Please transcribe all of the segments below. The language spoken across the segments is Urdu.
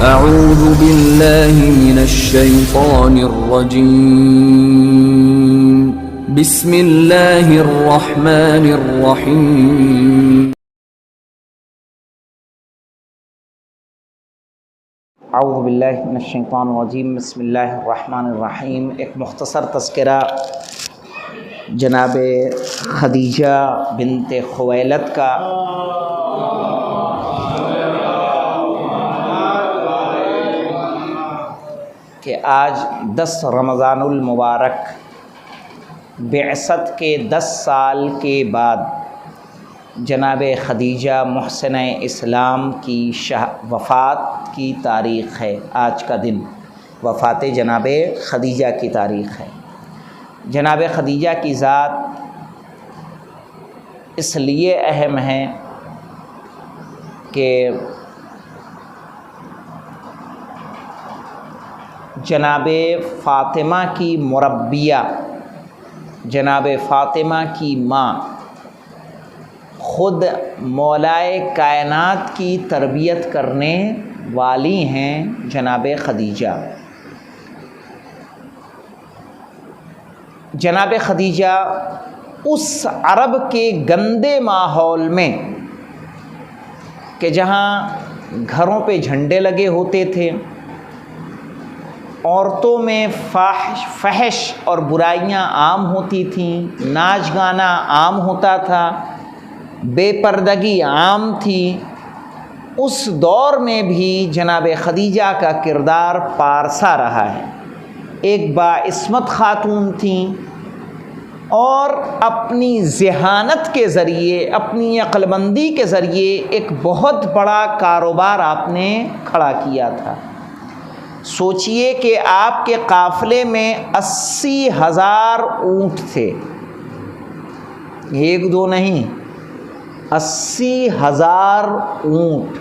أعوذ بالله من الشيطان الرجيم بسم الله الرحمن الرحيم اعوذ باللہ من الشیطان الرجیم بسم اللہ الرحمن الرحیم۔ ایک مختصر تذکرہ جناب خدیجہ بنت خویلد کا کہ آج 10 رمضان المبارک بعثت کے 10 سال کے بعد جناب خدیجہ محسنہ اسلام کی وفات کی تاریخ ہے۔ آج کا دن وفات جناب خدیجہ کی تاریخ ہے۔ جناب خدیجہ کی ذات اس لیے اہم ہے کہ جناب فاطمہ کی مربیہ، جناب فاطمہ کی ماں خود مولائے کائنات کی تربیت کرنے والی ہیں جناب خدیجہ۔ جناب خدیجہ اس عرب کے گندے ماحول میں کہ جہاں گھروں پہ جھنڈے لگے ہوتے تھے، عورتوں میں فحش اور برائیاں عام ہوتی تھیں، ناچ گانا عام ہوتا تھا، بے پردگی عام تھی، اس دور میں بھی جناب خدیجہ کا کردار پارسا رہا ہے۔ ایک باعصمت خاتون تھیں اور اپنی ذہانت کے ذریعے، اپنی عقل مندی کے ذریعے ایک بہت بڑا کاروبار آپ نے کھڑا کیا تھا۔ سوچئے کہ آپ کے قافلے میں 80,000 اونٹ تھے، ایک دو نہیں، 80,000 اونٹ۔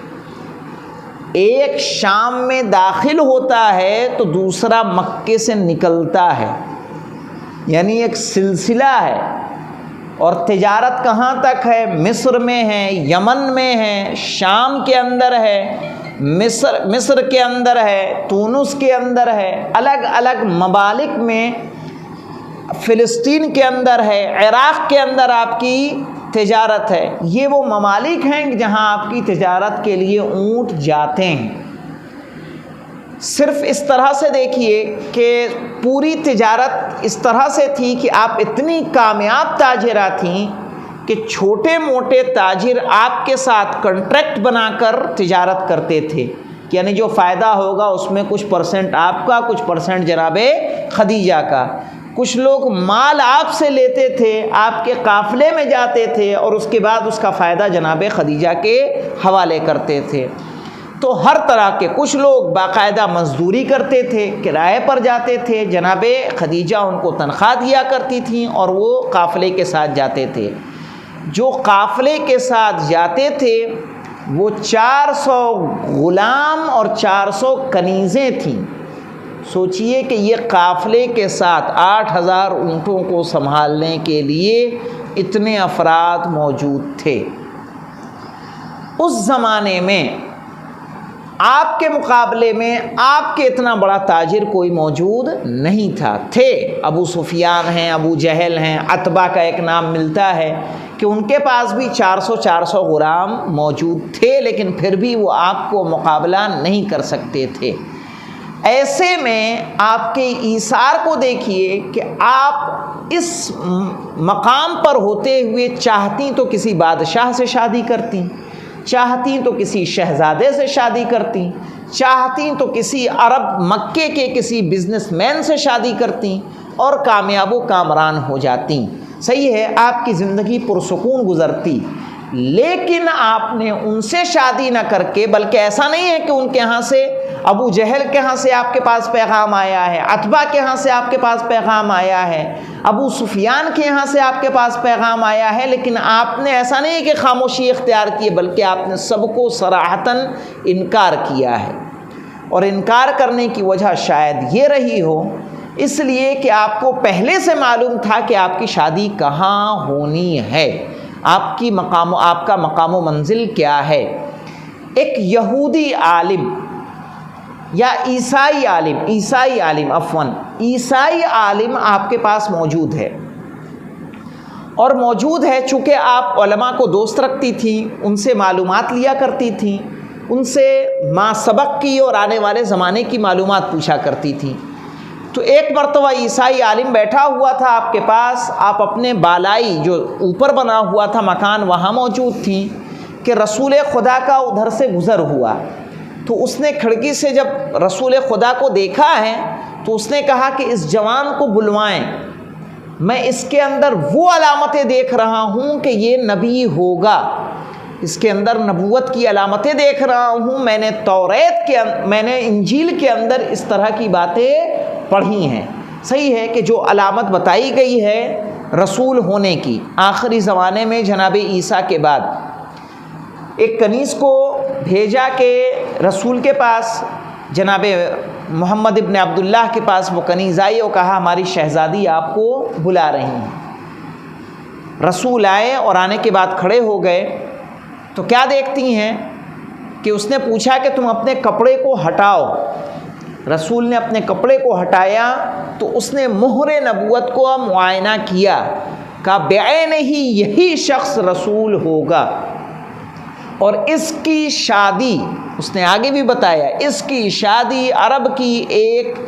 ایک شام میں داخل ہوتا ہے تو دوسرا مکے سے نکلتا ہے، یعنی ایک سلسلہ ہے۔ اور تجارت کہاں تک ہے؟ مصر میں ہے، یمن میں ہے، شام کے اندر ہے، مصر کے اندر ہے، تونس کے اندر ہے، الگ الگ ممالک میں، فلسطین کے اندر ہے، عراق کے اندر آپ کی تجارت ہے۔ یہ وہ ممالک ہیں جہاں آپ کی تجارت کے لیے اونٹ جاتے ہیں۔ صرف اس طرح سے دیکھیے کہ پوری تجارت اس طرح سے تھی کہ آپ اتنی کامیاب تاجرہ تھیں کہ چھوٹے موٹے تاجر آپ کے ساتھ کنٹریکٹ بنا کر تجارت کرتے تھے، یعنی جو فائدہ ہوگا اس میں کچھ پرسنٹ آپ کا، کچھ پرسنٹ جناب خدیجہ کا۔ کچھ لوگ مال آپ سے لیتے تھے، آپ کے قافلے میں جاتے تھے اور اس کے بعد اس کا فائدہ جناب خدیجہ کے حوالے کرتے تھے۔ تو ہر طرح کے کچھ لوگ باقاعدہ مزدوری کرتے تھے، کرائے پر جاتے تھے، جناب خدیجہ ان کو تنخواہ دیا کرتی تھیں اور وہ قافلے کے ساتھ جاتے تھے۔ جو قافلے کے ساتھ جاتے تھے وہ 400 غلام اور 400 کنیزیں تھیں۔ سوچئے کہ یہ قافلے کے ساتھ 8,000 اونٹوں کو سنبھالنے کے لیے اتنے افراد موجود تھے۔ اس زمانے میں آپ کے مقابلے میں آپ کے اتنا بڑا تاجر کوئی موجود نہیں تھا۔ تھے ابو سفیان ہیں، ابو جہل ہیں، عتبہ کا ایک نام ملتا ہے کہ ان کے پاس بھی 400 غلام موجود تھے، لیکن پھر بھی وہ آپ کو مقابلہ نہیں کر سکتے تھے۔ ایسے میں آپ کے ایثار کو دیکھیے کہ آپ اس مقام پر ہوتے ہوئے چاہتی تو کسی بادشاہ سے شادی کرتی، چاہتی تو کسی شہزادے سے شادی کرتی، چاہتی تو کسی عرب مکے کے کسی بزنس مین سے شادی کرتی اور کامیاب و کامران ہو جاتی۔ صحیح ہے، آپ کی زندگی پرسکون گزرتی، لیکن آپ نے ان سے شادی نہ کر کے، بلکہ ایسا نہیں ہے کہ ان کے ہاں سے، ابو جہل کے ہاں سے آپ کے پاس پیغام آیا ہے، عتبہ کے ہاں سے آپ کے پاس پیغام آیا ہے، ابو سفیان کے یہاں سے آپ کے پاس پیغام آیا ہے، لیکن آپ نے ایسا نہیں کہ خاموشی اختیار کی، بلکہ آپ نے سب کو صراحتاً انکار کیا ہے۔ اور انکار کرنے کی وجہ شاید یہ رہی ہو اس لیے کہ آپ کو پہلے سے معلوم تھا کہ آپ کی شادی کہاں ہونی ہے، آپ کا مقام و منزل کیا ہے۔ ایک یہودی عالم یا عیسائی عالم عیسائی عالم آپ کے پاس موجود ہے، اور موجود ہے چونکہ آپ علماء کو دوست رکھتی تھی، ان سے معلومات لیا کرتی تھیں، ان سے ما سبق کی اور آنے والے زمانے کی معلومات پوچھا کرتی تھی۔ تو ایک مرتبہ عیسائی عالم بیٹھا ہوا تھا آپ کے پاس، آپ اپنے بالائی جو اوپر بنا ہوا تھا مکان وہاں موجود تھی کہ رسول خدا کا ادھر سے گزر ہوا۔ تو اس نے کھڑکی سے جب رسول خدا کو دیکھا ہے تو اس نے کہا کہ اس جوان کو بلوائیں، میں اس کے اندر وہ علامتیں دیکھ رہا ہوں کہ یہ نبی ہوگا، اس کے اندر نبوت کی علامتیں دیکھ رہا ہوں، میں نے انجیل کے اندر اس طرح کی باتیں پڑھی ہیں۔ صحیح ہے کہ جو علامت بتائی گئی ہے رسول ہونے کی آخری زمانے میں جناب عیسیٰ کے بعد، ایک کنیز کو بھیجا کہ رسول کے پاس، جناب محمد ابن عبداللہ کے پاس وہ کنیز آئی اور کہا ہماری شہزادی آپ کو بلا رہی ہیں۔ رسول آئے اور آنے کے بعد کھڑے ہو گئے تو کیا دیکھتی ہیں کہ اس نے پوچھا کہ تم اپنے کپڑے کو ہٹاؤ۔ رسول نے اپنے کپڑے کو ہٹایا تو اس نے مہر نبوت کو معائنہ کیا، کہا بعینہ ہی یہی شخص رسول ہوگا، اور اس کی شادی، اس نے آگے بھی بتایا، اس کی شادی عرب کی ایک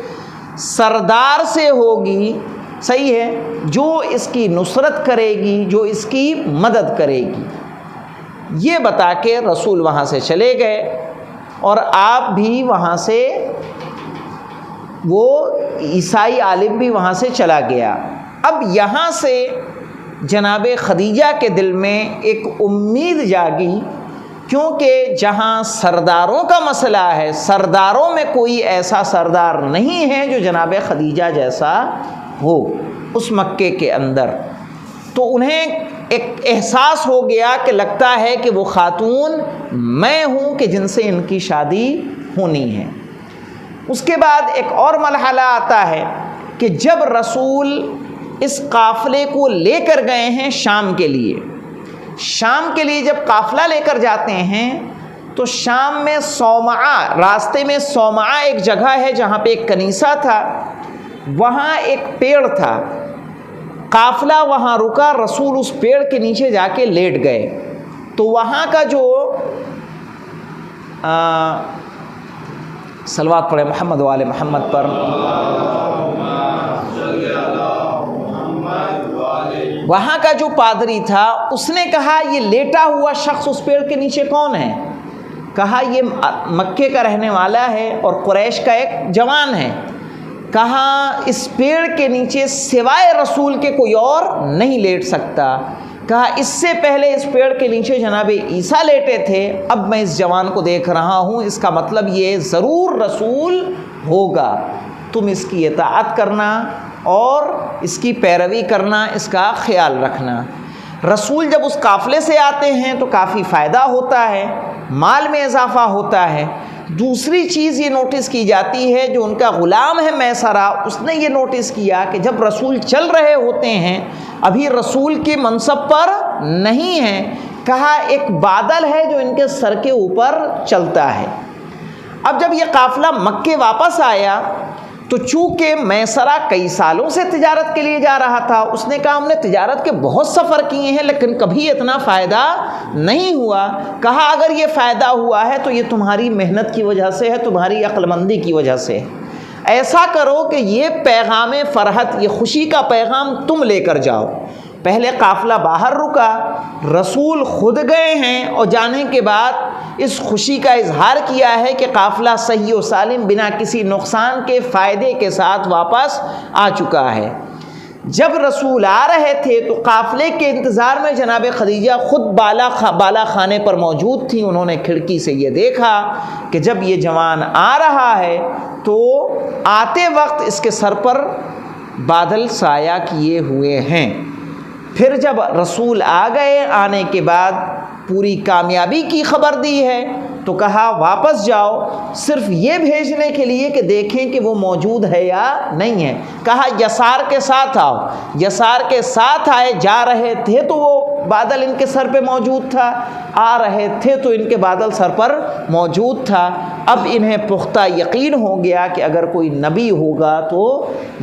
سردار سے ہوگی، صحیح ہے، جو اس کی نصرت کرے گی، جو اس کی مدد کرے گی۔ یہ بتا کے رسول وہاں سے چلے گئے اور آپ بھی وہاں سے، وہ عیسائی عالم بھی وہاں سے چلا گیا۔ اب یہاں سے جناب خدیجہ کے دل میں ایک امید جاگی، کیونکہ جہاں سرداروں کا مسئلہ ہے، سرداروں میں کوئی ایسا سردار نہیں ہے جو جناب خدیجہ جیسا ہو اس مکے کے اندر، تو انہیں ایک احساس ہو گیا کہ لگتا ہے کہ وہ خاتون میں ہوں کہ جن سے ان کی شادی ہونی ہے۔ اس کے بعد ایک اور مرحلہ آتا ہے کہ جب رسول اس قافلے کو لے کر گئے ہیں شام کے لیے جب قافلہ لے کر جاتے ہیں تو شام میں صومعہ، راستے میں صومعہ ایک جگہ ہے جہاں پہ ایک کنیسہ تھا، وہاں ایک پیڑ تھا، قافلہ وہاں رکا، رسول اس پیڑ کے نیچے جا کے لیٹ گئے، تو وہاں کا جو صلوات پڑھے محمد و آل محمد پر، وہاں کا جو پادری تھا اس نے کہا یہ لیٹا ہوا شخص اس پیڑ کے نیچے کون ہے؟ کہا یہ مکے کا رہنے والا ہے اور قریش کا ایک جوان ہے۔ کہا اس پیڑ کے نیچے سوائے رسول کے کوئی اور نہیں لیٹ سکتا۔ کہا اس سے پہلے اس پیڑ کے نیچے جناب عیسیٰ لیٹے تھے، اب میں اس جوان کو دیکھ رہا ہوں، اس کا مطلب یہ ضرور رسول ہوگا، تم اس کی اطاعت کرنا اور اس کی پیروی کرنا، اس کا خیال رکھنا۔ رسول جب اس قافلے سے آتے ہیں تو کافی فائدہ ہوتا ہے، مال میں اضافہ ہوتا ہے۔ دوسری چیز یہ نوٹس کی جاتی ہے، جو ان کا غلام ہے میسرہ، اس نے یہ نوٹس کیا کہ جب رسول چل رہے ہوتے ہیں، ابھی رسول کے منصب پر نہیں ہیں، کہا ایک بادل ہے جو ان کے سر کے اوپر چلتا ہے۔ اب جب یہ قافلہ مکے واپس آیا تو چونکہ میسرہ کئی سالوں سے تجارت کے لیے جا رہا تھا، اس نے کہا ہم نے تجارت کے بہت سفر کیے ہیں لیکن کبھی اتنا فائدہ نہیں ہوا۔ کہا اگر یہ فائدہ ہوا ہے تو یہ تمہاری محنت کی وجہ سے ہے، تمہاری عقل مندی کی وجہ سے ہے۔ ایسا کرو کہ یہ پیغام فرحت، یہ خوشی کا پیغام تم لے کر جاؤ۔ پہلے قافلہ باہر رکا، رسول خود گئے ہیں اور جانے کے بعد اس خوشی کا اظہار کیا ہے کہ قافلہ صحیح و سالم بنا کسی نقصان کے فائدے کے ساتھ واپس آ چکا ہے۔ جب رسول آ رہے تھے تو قافلے کے انتظار میں جناب خدیجہ خود بالا خانے پر موجود تھیں۔ انہوں نے کھڑکی سے یہ دیکھا کہ جب یہ جوان آ رہا ہے تو آتے وقت اس کے سر پر بادل سایہ کیے ہوئے ہیں۔ پھر جب رسول آ گئے، آنے کے بعد پوری کامیابی کی خبر دی ہے، تو کہا واپس جاؤ صرف یہ بھیجنے کے لیے کہ دیکھیں کہ وہ موجود ہے یا نہیں ہے۔ کہا یسار کے ساتھ آؤ، یسار کے ساتھ آئے، جا رہے تھے تو وہ بادل ان کے سر پہ موجود تھا، آ رہے تھے تو ان کے بادل سر پر موجود تھا۔ اب انہیں پختہ یقین ہو گیا کہ اگر کوئی نبی ہوگا تو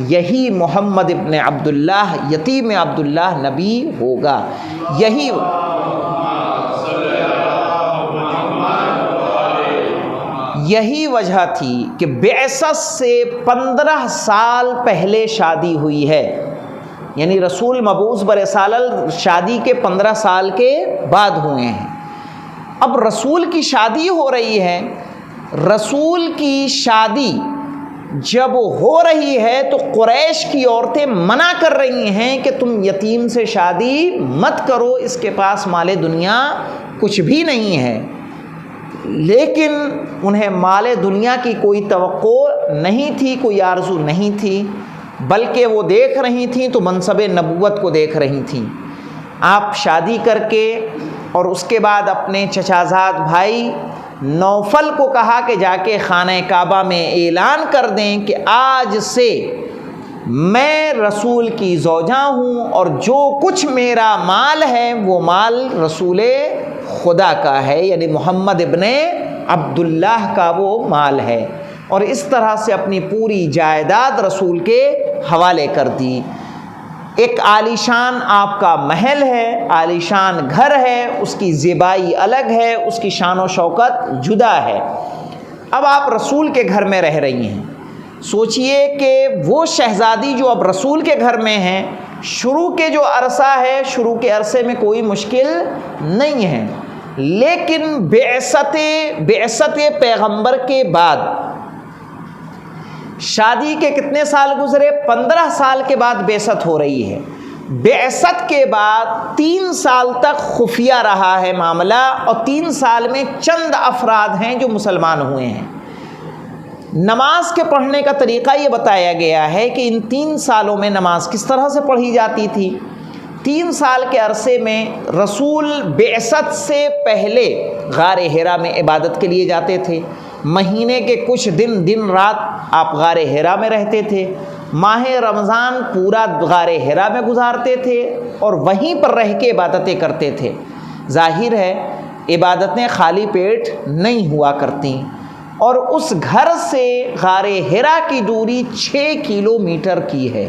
یہی محمد ابن عبداللہ یتیم عبداللہ نبی ہوگا۔ یہی وجہ تھی کہ بعثت سے 15 سال پہلے شادی ہوئی ہے، یعنی رسول مبعوث برسالت شادی کے 15 سال کے بعد ہوئے ہیں۔ اب رسول کی شادی ہو رہی ہے، رسول کی شادی جب ہو رہی ہے تو قریش کی عورتیں منع کر رہی ہیں کہ تم یتیم سے شادی مت کرو، اس کے پاس مال دنیا کچھ بھی نہیں ہے۔ لیکن انہیں مال دنیا کی کوئی توقع نہیں تھی، کوئی آرزو نہیں تھی، بلکہ وہ دیکھ رہی تھیں تو منصب نبوت کو دیکھ رہی تھیں۔ آپ شادی کر کے اور اس کے بعد اپنے چچازاد بھائی نوفل کو کہا کہ جا کے خانہ کعبہ میں اعلان کر دیں کہ آج سے میں رسول کی زوجہ ہوں اور جو کچھ میرا مال ہے وہ مال رسول خدا کا ہے، یعنی محمد ابن عبداللہ کا وہ مال ہے، اور اس طرح سے اپنی پوری جائیداد رسول کے حوالے کر دی۔ ایک عالیشان آپ کا محل ہے، عالیشان گھر ہے، اس کی زیبائی الگ ہے، اس کی شان و شوکت جدا ہے۔ اب آپ رسول کے گھر میں رہ رہی ہیں، سوچئے کہ وہ شہزادی جو اب رسول کے گھر میں ہیں، شروع کے جو عرصہ ہے، شروع کے عرصے میں کوئی مشکل نہیں ہے، لیکن بعثت پیغمبر کے بعد شادی کے کتنے سال گزرے؟ 15 سال کے بعد بعثت ہو رہی ہے۔ بعثت کے بعد 3 سال تک خفیہ رہا ہے معاملہ، اور 3 سال میں چند افراد ہیں جو مسلمان ہوئے ہیں۔ نماز کے پڑھنے کا طریقہ یہ بتایا گیا ہے کہ ان 3 سالوں میں نماز کس طرح سے پڑھی جاتی تھی۔ 3 سال کے عرصے میں رسول بعثت سے پہلے غار حرا میں عبادت کے لیے جاتے تھے، مہینے کے کچھ دن رات آپ غار حرا میں رہتے تھے، ماہ رمضان پورا غار حرا میں گزارتے تھے اور وہیں پر رہ کے عبادتیں کرتے تھے۔ ظاہر ہے عبادتیں خالی پیٹ نہیں ہوا کرتیں، اور اس گھر سے غار حرا کی دوری 6 کلومیٹر کی ہے۔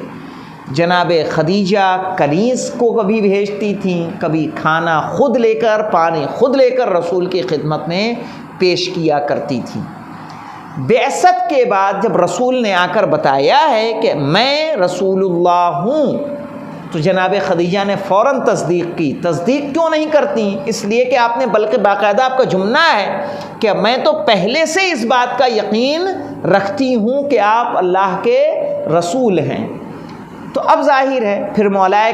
جناب خدیجہ کنیز کو کبھی بھیجتی تھیں، کبھی کھانا خود لے کر، پانی خود لے کر رسول کی خدمت میں پیش کیا کرتی تھیں۔ بعثت کے بعد جب رسول نے آ کر بتایا ہے کہ میں رسول اللہ ہوں، تو جناب خدیجہ نے فوراً تصدیق کی۔ تصدیق کیوں نہیں کرتی؟ اس لیے کہ آپ نے بلکہ باقاعدہ آپ کا جملہ ہے کہ میں تو پہلے سے اس بات کا یقین رکھتی ہوں کہ آپ اللہ کے رسول ہیں۔ تو اب ظاہر ہے پھر مولا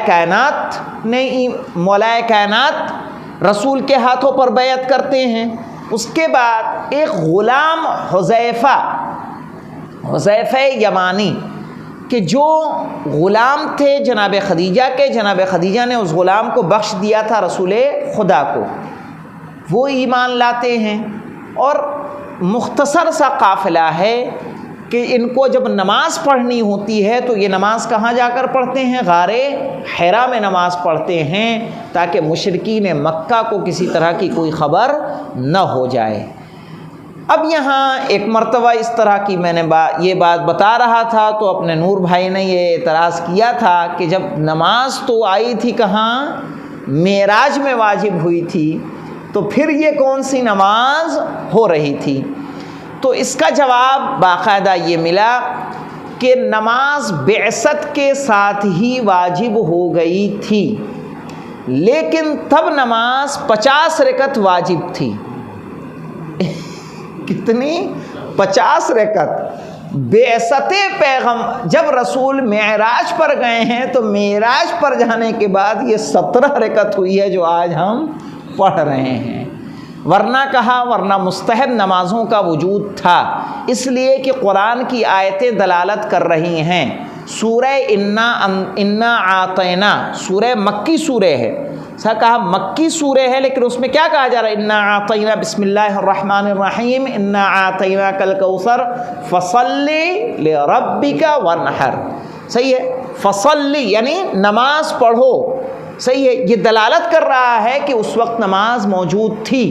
کائنات رسول کے ہاتھوں پر بیعت کرتے ہیں۔ اس کے بعد ایک غلام حذیفہ یمانی کہ جو غلام تھے جناب خدیجہ کے، جناب خدیجہ نے اس غلام کو بخش دیا تھا رسول خدا کو، وہ ایمان لاتے ہیں، اور مختصر سا قافلہ ہے کہ ان کو جب نماز پڑھنی ہوتی ہے تو یہ نماز کہاں جا کر پڑھتے ہیں؟ غار حرا میں نماز پڑھتے ہیں، تاکہ مشرکین مکہ کو کسی طرح کی کوئی خبر نہ ہو جائے۔ اب یہاں ایک مرتبہ اس طرح کی میں نے یہ بات بتا رہا تھا تو اپنے نور بھائی نے یہ اعتراض کیا تھا کہ جب نماز تو آئی تھی کہاں؟ معراج میں واجب ہوئی تھی، تو پھر یہ کون سی نماز ہو رہی تھی؟ تو اس کا جواب باقاعدہ یہ ملا کہ نماز بعثت کے ساتھ ہی واجب ہو گئی تھی، لیکن تب نماز 50 رکعت واجب تھی۔ کتنی؟ 50 رکعت۔ بعثت پیغمبر جب رسول معراج پر گئے ہیں تو معراج پر جانے کے بعد یہ 17 رکعت ہوئی ہے جو آج ہم پڑھ رہے ہیں۔ ورنہ مستحب نمازوں کا وجود تھا، اس لیے کہ قرآن کی آیتیں دلالت کر رہی ہیں۔ سورہ انا اعطینا سورہ مکی سورہ ہے، کہا مکی سورہ ہے، لیکن اس میں کیا کہا جا رہا ہے؟ انا اعطینا بسم اللہ الرحمن الرحیم انا اعطیناک الکوثر فصلی لربک وانحر. صحیح ہے، فصلی یعنی نماز پڑھو. صحیح ہے، یہ دلالت کر رہا ہے کہ اس وقت نماز موجود تھی.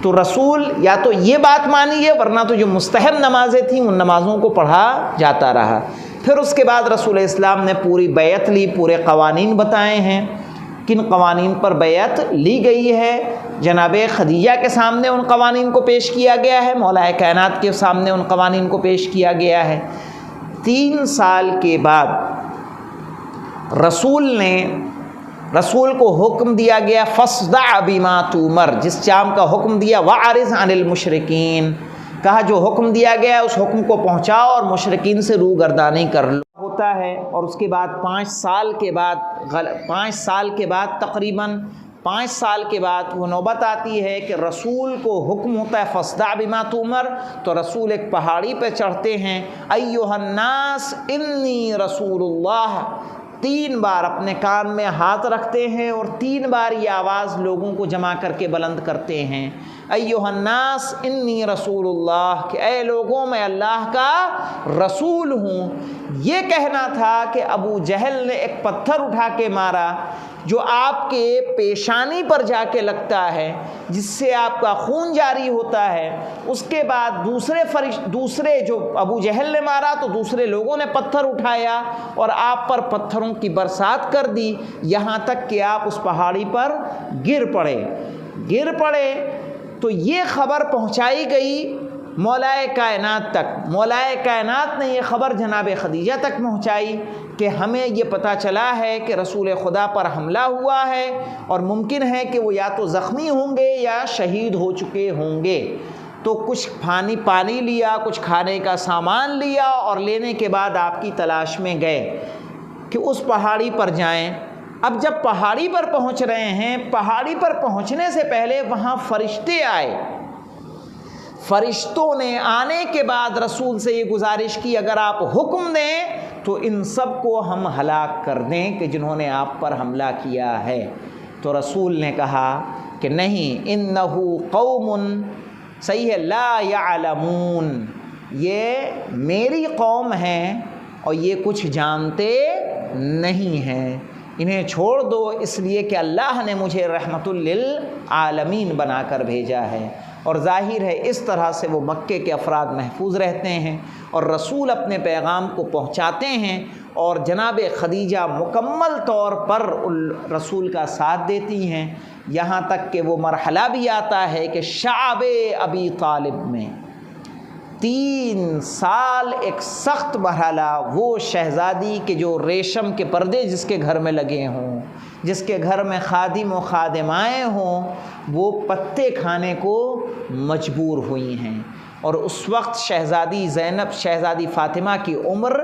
تو رسول یا تو یہ بات مانی ہے، ورنہ تو جو مستحب نمازیں تھیں ان نمازوں کو پڑھا جاتا رہا. پھر اس کے بعد رسول اسلام نے پوری بیعت لی، پورے قوانین بتائے ہیں. کن قوانین پر بیعت لی گئی ہے؟ جناب خدیجہ کے سامنے ان قوانین کو پیش کیا گیا ہے، مولا کائنات کے سامنے ان قوانین کو پیش کیا گیا ہے. 3 سال کے بعد رسول کو حکم دیا گیا فاصدع بما تؤمر، جس کام کا حکم دیا واعرض عن المشرکین، کہا جو حکم دیا گیا اس حکم کو پہنچاؤ اور مشرکین سے روگردانی کر لو. ہوتا ہے اور اس کے بعد 5 سال کے بعد تقریباً 5 سال کے بعد وہ نوبت آتی ہے کہ رسول کو حکم ہوتا ہے فاصدع بما تؤمر. تو رسول ایک پہاڑی پہ چڑھتے ہیں، ایھا الناس انی رسول اللہ، 3 بار اپنے کان میں ہاتھ رکھتے ہیں اور 3 بار یہ آواز لوگوں کو جمع کر کے بلند کرتے ہیں، ایھا الناس انی رسول اللہ، کہ اے لوگوں میں اللہ کا رسول ہوں. یہ کہنا تھا کہ ابو جہل نے ایک پتھر اٹھا کے مارا جو آپ کے پیشانی پر جا کے لگتا ہے، جس سے آپ کا خون جاری ہوتا ہے. اس کے بعد دوسرے جو ابو جہل نے مارا تو دوسرے لوگوں نے پتھر اٹھایا اور آپ پر پتھروں کی برسات کر دی، یہاں تک کہ آپ اس پہاڑی پر گر پڑے. تو یہ خبر پہنچائی گئی مولائے کائنات تک. مولائے کائنات نے یہ خبر جناب خدیجہ تک پہنچائی کہ ہمیں یہ پتہ چلا ہے کہ رسول خدا پر حملہ ہوا ہے اور ممکن ہے کہ وہ یا تو زخمی ہوں گے یا شہید ہو چکے ہوں گے. تو کچھ پانی لیا، کچھ کھانے کا سامان لیا اور لینے کے بعد آپ کی تلاش میں گئے کہ اس پہاڑی پر جائیں. اب جب پہاڑی پر پہنچ رہے ہیں، پہاڑی پر پہنچنے سے پہلے وہاں فرشتے آئے. فرشتوں نے آنے کے بعد رسول سے یہ گزارش کی اگر آپ حکم دیں تو ان سب کو ہم ہلاک کر دیں کہ جنہوں نے آپ پر حملہ کیا ہے. تو رسول نے کہا کہ نہیں، انہو قوم، صحیح ہے، لا یعلمون، یہ میری قوم ہے اور یہ کچھ جانتے نہیں ہیں، انہیں چھوڑ دو، اس لیے کہ اللہ نے مجھے رحمت للعالمین بنا کر بھیجا ہے. اور ظاہر ہے اس طرح سے وہ مکے کے افراد محفوظ رہتے ہیں اور رسول اپنے پیغام کو پہنچاتے ہیں. اور جناب خدیجہ مکمل طور پر رسول کا ساتھ دیتی ہیں، یہاں تک کہ وہ مرحلہ بھی آتا ہے کہ شعب ابی طالب میں 3 سال ایک سخت مرحلہ، وہ شہزادی کے جو ریشم کے پردے جس کے گھر میں لگے ہوں، جس کے گھر میں خادم و خادمائیں ہوں، وہ پتے کھانے کو مجبور ہوئی ہیں. اور اس وقت شہزادی زینب، شہزادی فاطمہ کی عمر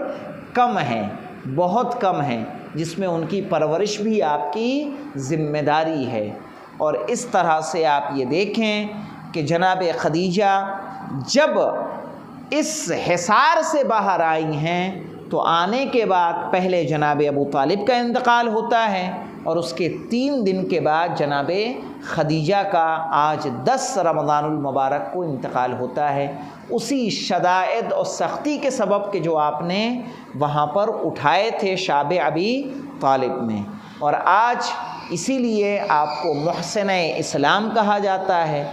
کم ہے، بہت کم ہے، جس میں ان کی پرورش بھی آپ کی ذمہ داری ہے. اور اس طرح سے آپ یہ دیکھیں کہ جناب خدیجہ جب اس حصار سے باہر آئی ہیں تو آنے کے بعد پہلے جناب ابو طالب کا انتقال ہوتا ہے اور اس کے 3 دن کے بعد جناب خدیجہ کا آج 10 رمضان المبارک کو انتقال ہوتا ہے، اسی شدائد اور سختی کے سبب کہ جو آپ نے وہاں پر اٹھائے تھے شعب ابی طالب میں. اور آج اسی لیے آپ کو محسنہ اسلام کہا جاتا ہے.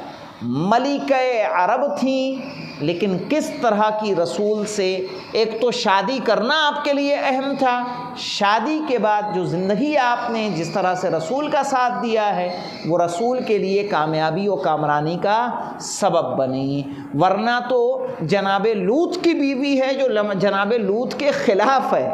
ملکہ عرب تھیں لیکن کس طرح کی رسول سے، ایک تو شادی کرنا آپ کے لیے اہم تھا، شادی کے بعد جو زندگی آپ نے جس طرح سے رسول کا ساتھ دیا ہے وہ رسول کے لیے کامیابی و کامرانی کا سبب بنی. ورنہ تو جناب لوط کی بیوی ہے جو جناب لوط کے خلاف ہے.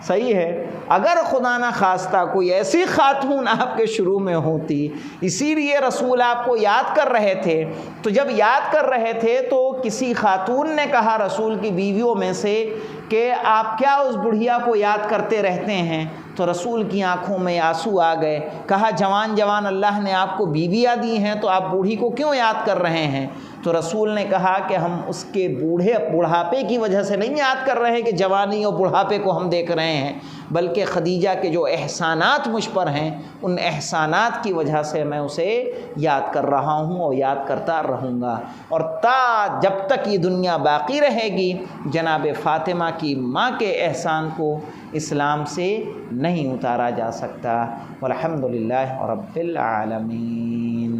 صحیح ہے، اگر خدا نہ خواستہ کوئی ایسی خاتون آپ کے شروع میں ہوتی. اسی لیے رسول آپ کو یاد کر رہے تھے. تو جب یاد کر رہے تھے تو کسی خاتون نے کہا رسول کی بیویوں میں سے کہ آپ کیا اس بڑھیا کو یاد کرتے رہتے ہیں؟ تو رسول کی آنکھوں میں آنسو آ گئے. کہا جوان اللہ نے آپ کو بیویاں دی ہیں تو آپ بوڑھی کو کیوں یاد کر رہے ہیں؟ تو رسول نے کہا کہ ہم اس کے بوڑھاپے کی وجہ سے نہیں یاد کر رہے ہیں کہ جوانی اور بوڑھاپے کو ہم دیکھ رہے ہیں، بلکہ خدیجہ کے جو احسانات مجھ پر ہیں ان احسانات کی وجہ سے میں اسے یاد کر رہا ہوں اور یاد کرتا رہوں گا، اور جب تک یہ دنیا باقی رہے گی جناب فاطمہ کی ماں کے احسان کو اسلام سے نہیں اتارا جا سکتا۔ والحمدللہ رب العالمین۔